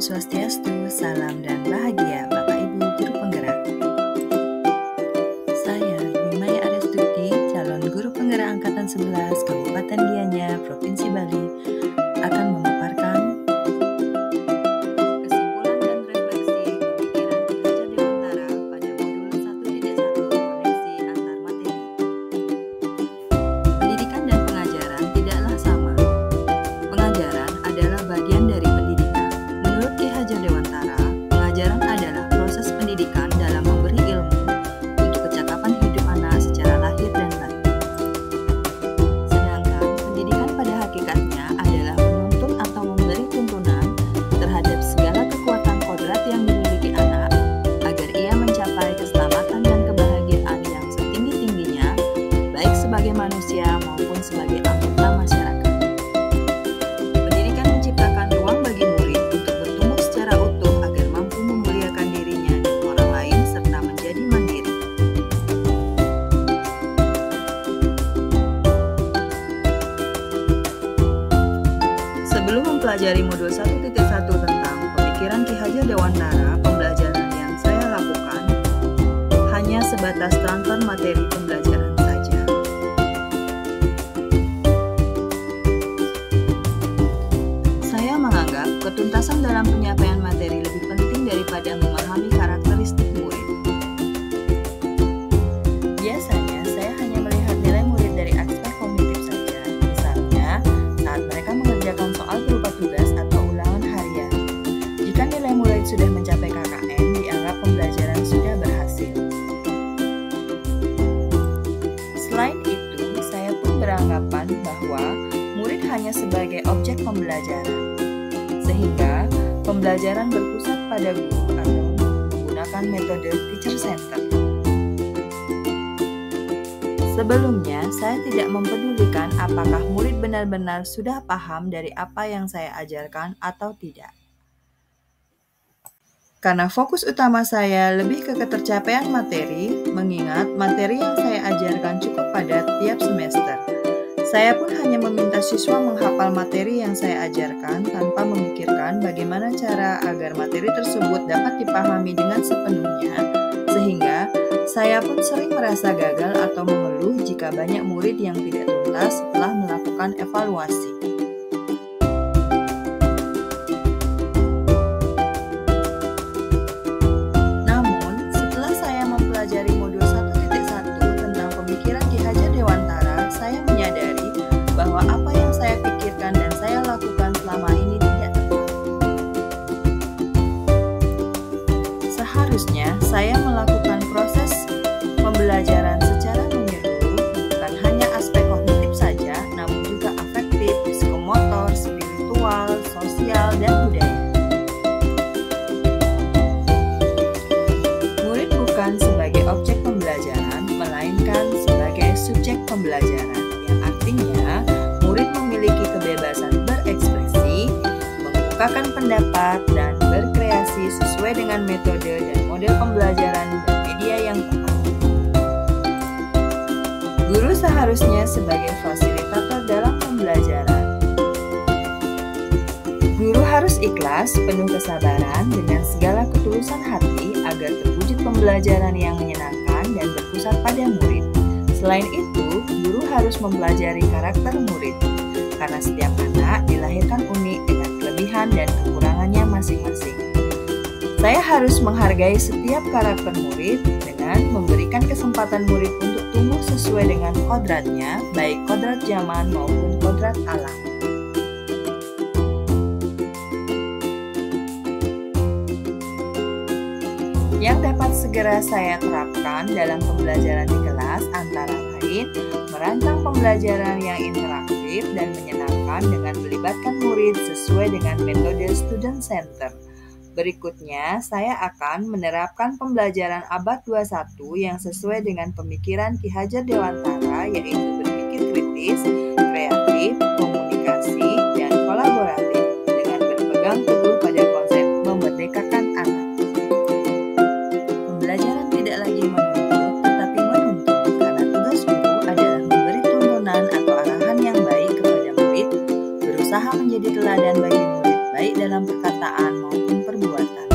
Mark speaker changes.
Speaker 1: Swastiastu, salam dan bahagia Bapak Ibu Guru Penggerak. Saya Dwi Maya Arestuti, calon Guru Penggerak Angkatan 11 Kabupaten Gianyar, Provinsi Bali, akan memaparkan kesimpulan dan refleksi pemikiran Ki Hajar Dewantara pada modul 1.1 koneksi antar materi. Pendidikan dan pengajaran tidaklah sama. Pengajaran adalah bagian dari pendidikan. Menurut Ki Hajar Dewantara, pengajaran adalah proses pendidikan dalam memberi ilmu untuk kecakapan hidup anak secara lahir dan batin. Sedangkan pendidikan pada hakikatnya adalah menuntun atau memberi tuntunan terhadap segala kekuatan kodrat yang dimiliki anak agar ia mencapai keselamatan dan kebahagiaan yang setinggi-tingginya, baik sebagai manusia maupun sebagai anggota masyarakat. Pendidikan menciptakan ruang bagi murid untuk bertumbuh secara utuh agar mampu memuliakan dirinya dan orang lain serta menjadi mandiri. Sebelum mempelajari modul 1.1 tentang pemikiran Ki Hajar Dewantara, pembelajaran yang saya lakukan hanya sebatas transfer materi pembelajaran saja. Saya menganggap ketuntasan dalam penyampaian materi lebih penting daripada memahami karakteristik murid. Biasanya, saya hanya melihat nilai murid dari aspek kognitif saja, misalnya saat mereka mengerjakan soal berupa tugas atau ulangan harian. Jika nilai murid sudah mencapai KKM, dianggap pembelajaran sudah berhasil. Selain itu, saya pun beranggapan bahwa murid hanya sebagai objek pembelajaran, sehingga pembelajaran berpusat pada guru atau menggunakan metode teacher center. Sebelumnya, saya tidak mempedulikan apakah murid benar-benar sudah paham dari apa yang saya ajarkan atau tidak. Karena fokus utama saya lebih ke ketercapaian materi, mengingat materi yang saya ajarkan cukup padat tiap semester. Saya pun hanya meminta siswa menghafal materi yang saya ajarkan tanpa memikirkan bagaimana cara agar materi tersebut dapat dipahami dengan sepenuhnya, sehingga saya pun sering merasa gagal atau mengeluh jika banyak murid yang tidak tuntas setelah melakukan evaluasi. Namun, setelah saya mempelajari modul 1.1 tentang pemikiran Ki Hajar Dewantara, saya menyadari bahwa apa yang saya pikirkan dan saya lakukan selama ini tidak tepat. Seharusnya saya melakukan proses pembelajaran secara menyeluruh, bukan hanya aspek kognitif saja, namun juga afektif, psikomotor, spiritual, sosial, dan budaya. Murid bukan sebagai objek pembelajaran, melainkan sebagai subjek pembelajaran, yang artinya murid memiliki kebebasan berekspresi, mengungkapkan pendapat, dan berkreasi sesuai dengan metode dan model pembelajaran dan media yang tepat. Guru seharusnya sebagai fasilitator dalam pembelajaran. Guru harus ikhlas, penuh kesabaran, dengan segala ketulusan hati agar terwujud pembelajaran yang menyenangkan dan berpusat pada murid. Selain itu, guru harus mempelajari karakter murid, karena setiap anak dilahirkan unik dengan kelebihan dan kekurangannya masing-masing. Saya harus menghargai setiap karakter murid dengan memberikan kesempatan murid untuk tumbuh sesuai dengan kodratnya, baik kodrat zaman maupun kodrat alam. Yang dapat segera saya terapkan dalam pembelajaran di kelas antara lain merancang pembelajaran yang interaktif dan menyenangkan dengan melibatkan murid sesuai dengan metode student center. Berikutnya, saya akan menerapkan pembelajaran abad 21 yang sesuai dengan pemikiran Ki Hajar Dewantara, yaitu berpikir kritis, kreatif, komunikasi, dan kolaboratif dengan berpegang teguh pada konsep memerdekakan anak. Pembelajaran tidak lagi menuntut, tetapi menuntun, karena tugas guru adalah memberi tuntunan atau arahan yang baik kepada murid, berusaha menjadi teladan bagi murid, baik dalam perkataan maupun perbuatan.